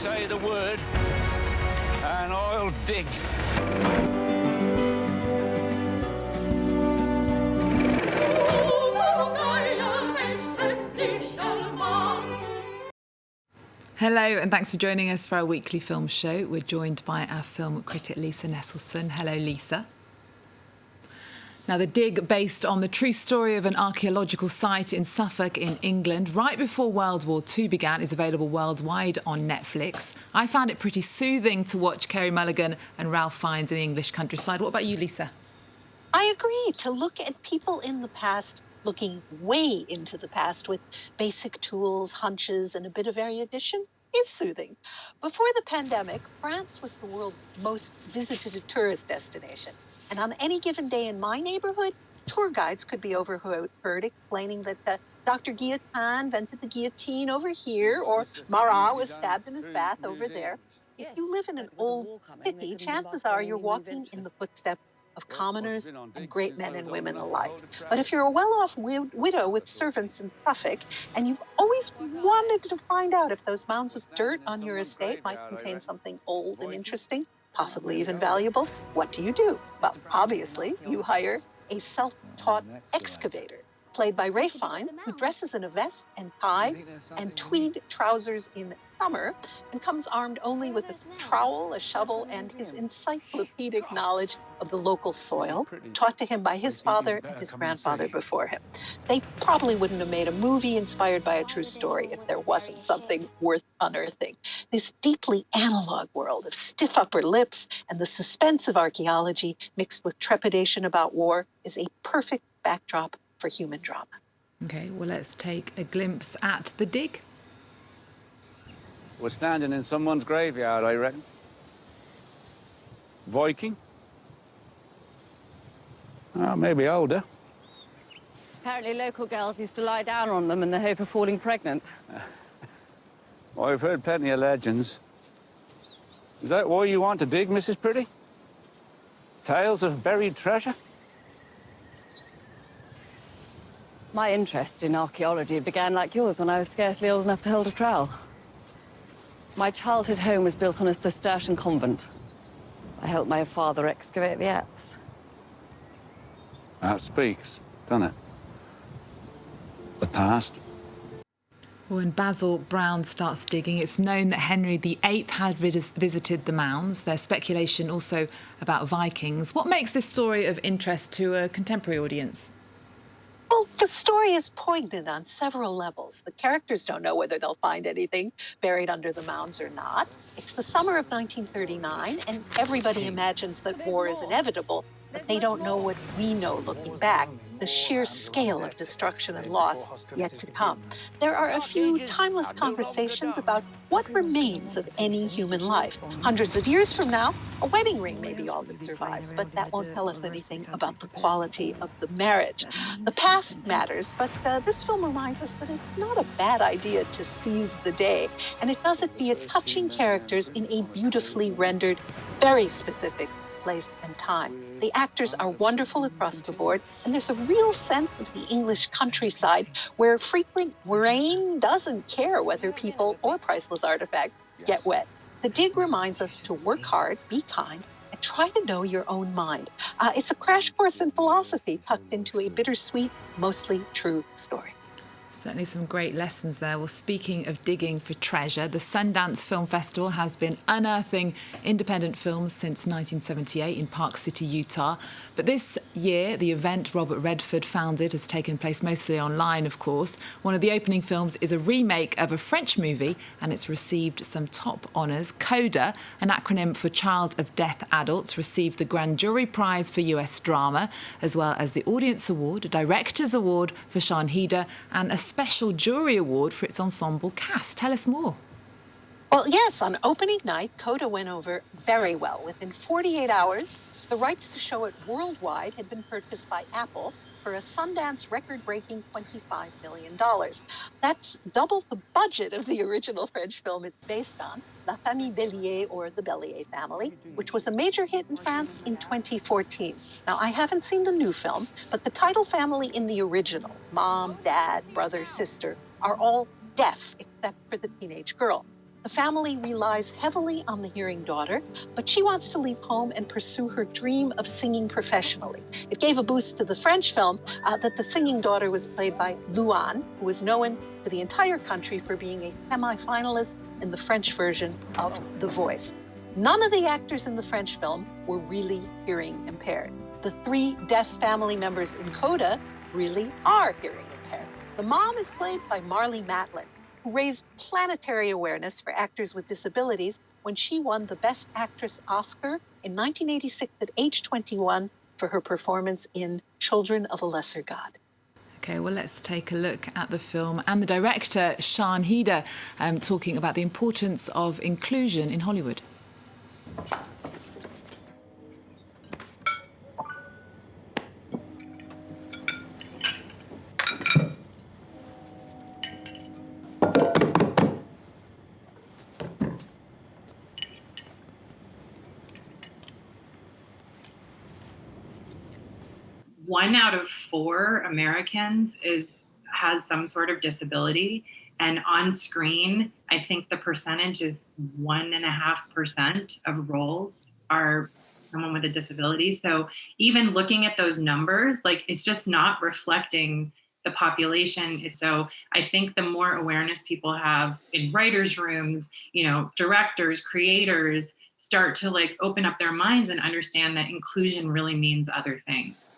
say the word, and I'll dig. Hello, and thanks for joining us for our weekly film show. We're joined by our film critic, Lisa Nesselson. Hello, Lisa. Now, The Dig, based on the true story of an archaeological site in Suffolk in England right before World War II began, is available worldwide on Netflix. I found it pretty soothing to watch Carey, Mulligan and Ralph Fiennes in the English countryside. What about you, Lisa? I agree. To look at people in the past, looking way into the past with basic tools, hunches, and a bit of erudition is soothing. Before the pandemic, France was the world's most visited tourist destination. And on any given day in my neighborhood, tour guides could be overheard explaining that Dr. Guillotin invented the guillotine over here, or Marat was stabbed in his bath over there. If you live in an old city, chances are you're walking in the footsteps of commoners and great men and women alike. But if you're a well-off widow with servants in Suffolk, and you've always wanted to find out if those mounds of dirt on your estate might contain something old and interesting, possibly even valuable, what do? Well, obviously, you hire a self-taught excavator, played by Ralph Fiennes, who dresses in a vest and tie and tweed trousers in summer, and comes armed only with a trowel, a shovel, and his encyclopedic knowledge of the local soil, taught to him by his father and his grandfather before him. They probably wouldn't have made a movie inspired by a true story if there wasn't something worth unearthing. This deeply analog world of stiff upper lips and the suspense of archaeology mixed with trepidation about war is a perfect backdrop for human drama. OK, well, let's take a glimpse at The Dig. We're standing in someone's graveyard, I reckon. Viking? Oh, maybe older. Apparently local girls used to lie down on them in the hope of falling pregnant. Well, I've heard plenty of legends. Is that why you want to dig, Mrs. Pretty? Tales of buried treasure? My interest in archaeology began like yours when I was scarcely old enough to hold a trowel. My childhood home was built on a Cistercian convent. I helped my father excavate the apse. That speaks, doesn't it? The past. When Basil Brown starts digging, it's known that Henry VIII had visited the mounds. There's speculation also about Vikings. What makes this story of interest to a contemporary audience? Well, the story is poignant on several levels. The characters don't know whether they'll find anything buried under the mounds or not. It's the summer of 1939, and everybody imagines that war is inevitable, but they don't know what we know looking back, the sheer scale of destruction and loss yet to come. There are a few timeless conversations about what remains of any human life. Hundreds of years from now, a wedding ring may be all that survives, but that won't tell us anything about the quality of the marriage. The past matters, but this film reminds us that it's not a bad idea to seize the day, and it does it via touching characters in a beautifully rendered, very specific place and time. The actors are wonderful across the board, and there's a real sense of the English countryside where frequent rain doesn't care whether people or priceless artifacts get wet. The Dig reminds us to work hard, be kind, and try to know your own mind. It's a crash course in philosophy tucked into a bittersweet, mostly true story. Certainly some great lessons there. Well, speaking of digging for treasure, the Sundance Film Festival has been unearthing independent films since 1978 in Park City, Utah. But this year, the event Robert Redford founded has taken place mostly online, of course. One of the opening films is a remake of a French movie, and it's received some top honours. CODA, an acronym for Child of Deaf Adults, received the Grand Jury Prize for US Drama, as well as the Audience Award, a Director's Award for Shanhida, and a special jury award for its ensemble cast. Tell us more. Well, yes, on opening night, CODA went over very well. Within 48 hours, the rights to show it worldwide had been purchased by Apple for a Sundance record-breaking $25 million. That's double the budget of the original French film it's based on, La Famille Bélier, or The Bellier Family, which was a major hit in France in 2014. Now, I haven't seen the new film, but the title family in the original, mom, dad, brother, sister, are all deaf except for the teenage girl. The family relies heavily on the hearing daughter, but she wants to leave home and pursue her dream of singing professionally. It gave a boost to the French film that the singing daughter was played by Luan, who was known to the entire country for being a semi-finalist in the French version of The Voice. None of the actors in the French film were really hearing impaired. The 3 deaf family members in CODA really are hearing impaired. The mom is played by Marlee Matlin, who raised planetary awareness for actors with disabilities when she won the Best Actress Oscar in 1986 at age 21 for her performance in Children of a Lesser God. Okay, well, let's take a look at the film and the director, Sian Heder, talking about the importance of inclusion in Hollywood. One out of 4 Americans has some sort of disability, and on screen, I think the percentage is 1.5% of roles are someone with a disability. So even looking at those numbers, like, it's just not reflecting the population. So I think the more awareness people have in writers' rooms, you know, directors, creators start to like open up their minds and understand that inclusion really means other things.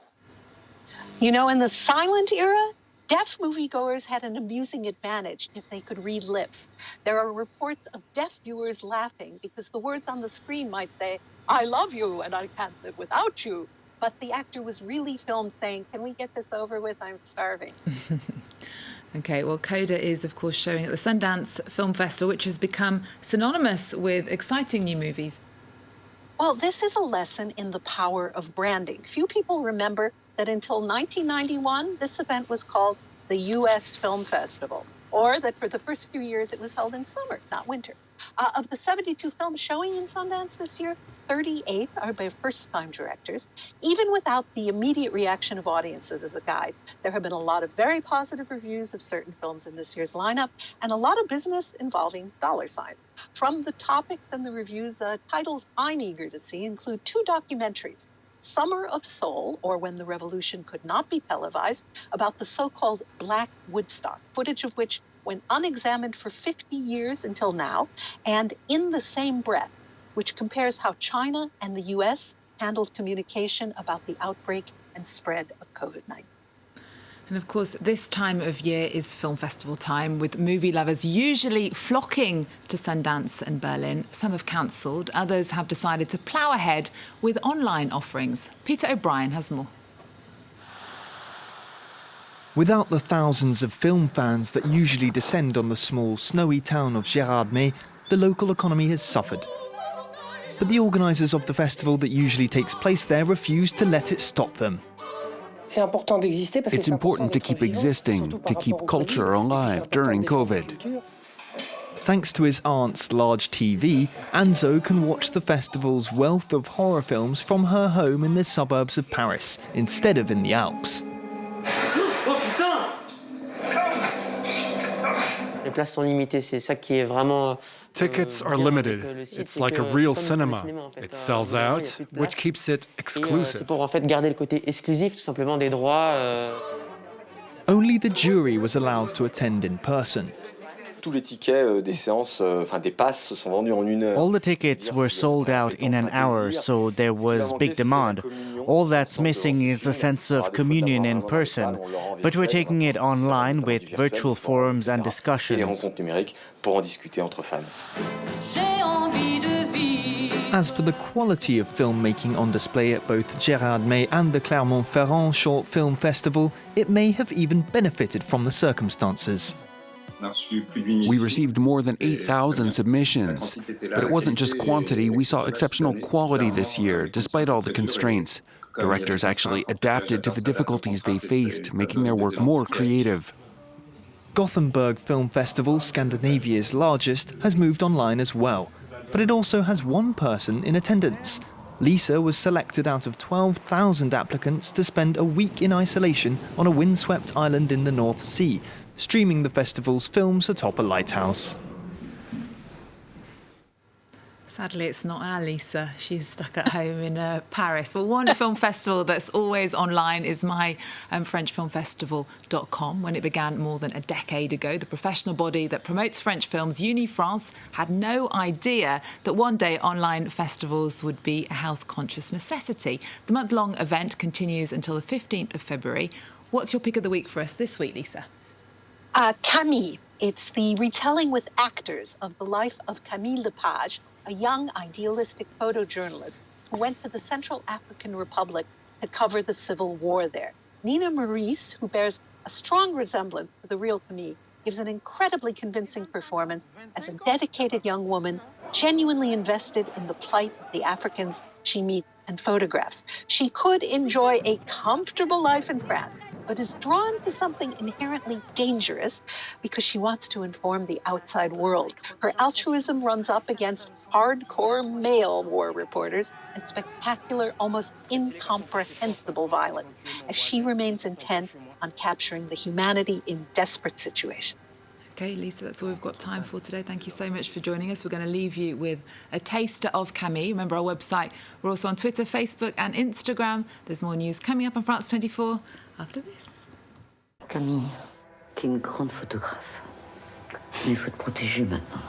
You know, in the silent era, deaf moviegoers had an amusing advantage if they could read lips. There are reports of deaf viewers laughing because the words on the screen might say, "I love you and I can't live without you." But the actor was really filmed saying, "Can we get this over with? I'm starving." Okay, well, CODA is, of course, showing at the Sundance Film Festival, which has become synonymous with exciting new movies. Well, this is a lesson in the power of branding. Few people remember that until 1991, this event was called the U.S. Film Festival, or that for the first few years it was held in summer, not winter. Of the 72 films showing in Sundance this year, 38 are by first-time directors. Even without the immediate reaction of audiences as a guide, there have been a lot of very positive reviews of certain films in this year's lineup, and a lot of business involving dollar signs. From the topics and the reviews, titles I'm eager to see include 2 documentaries. Summer of Soul, or When the Revolution Could Not Be Televised, about the so-called Black Woodstock, footage of which went unexamined for 50 years until now, and In the Same Breath, which compares how China and the U.S. handled communication about the outbreak and spread of COVID-19. And of course, this time of year is film festival time, with movie lovers usually flocking to Sundance and Berlin. Some have cancelled, others have decided to plough ahead with online offerings. Peter O'Brien has more. Without the thousands of film fans that usually descend on the small, snowy town of Gérardmer, the local economy has suffered. But the organisers of the festival that usually takes place there refuse to let it stop them. It's important to keep existing, to keep culture alive during COVID. Thanks to his aunt's large TV, Anzo can watch the festival's wealth of horror films from her home in the suburbs of Paris, instead of in the Alps. Tickets are limited. It's like a real cinema. It sells out, which keeps it exclusive. Only the jury was allowed to attend in person. All the tickets were sold out in an hour, so there was big demand. All that's missing is a sense of communion in person, but we're taking it online with virtual forums and discussions. As for the quality of filmmaking on display at both Gérardmer and the Clermont-Ferrand Short Film Festival, it may have even benefited from the circumstances. We received more than 8,000 submissions. But it wasn't just quantity, we saw exceptional quality this year, despite all the constraints. Directors actually adapted to the difficulties they faced, making their work more creative. Gothenburg Film Festival, Scandinavia's largest, has moved online as well. But it also has one person in attendance. Lisa was selected out of 12,000 applicants to spend a week in isolation on a windswept island in the North Sea, streaming the festival's films atop a lighthouse. Sadly, it's not our Lisa. She's stuck at home in Paris. Well, one film festival that's always online is myfrenchfilmfestival.com. When it began more than a decade ago, the professional body that promotes French films, Uni-France, had no idea that one day online festivals would be a health-conscious necessity. The month-long event continues until the 15th of February. What's your pick of the week for us this week, Lisa? Camille. It's the retelling with actors of the life of Camille Lepage, a young idealistic photojournalist who went to the Central African Republic to cover the civil war there. Nina Maurice, who bears a strong resemblance to the real Camille, gives an incredibly convincing performance as a dedicated young woman genuinely invested in the plight of the Africans she meets and photographs. She could enjoy a comfortable life in France, but is drawn to something inherently dangerous because she wants to inform the outside world. Her altruism runs up against hardcore male war reporters and spectacular, almost incomprehensible violence, as she remains intent on capturing the humanity in desperate situations. OK, Lisa, that's all we've got time for today. Thank you so much for joining us. We're going to leave you with a taster of Camille. Remember our website. We're also on Twitter, Facebook and Instagram. There's more news coming up on France 24 after this. Camille, t'es une grande photographe. Il faut te protéger maintenant.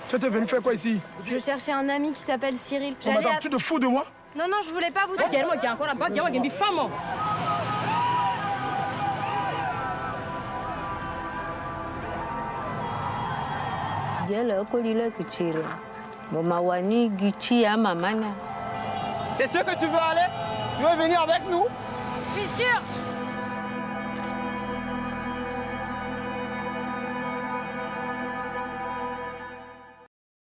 T'es venu faire quoi ici? Je cherchais un ami qui s'appelle Cyril. Oh, madame, tu te fous de moi? Non, non, je voulais pas vous dire. T'es sûr que tu veux aller? Tu veux venir avec nous? Je suis sûre.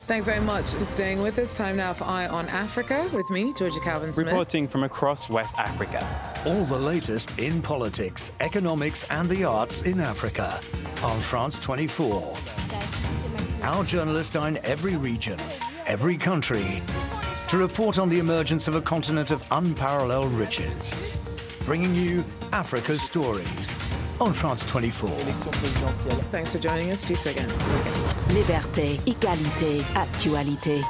Thanks very much for staying with us. Time now for Eye on Africa with me, Georgia Calvin-Smith. Reporting from across West Africa. All the latest in politics, economics and the arts in Africa on France 24. Our journalists are in every region, every country, to report on the emergence of a continent of unparalleled riches, bringing you Africa's stories on France 24. Thanks for joining us. Dis again. Liberté, égalité, actualité.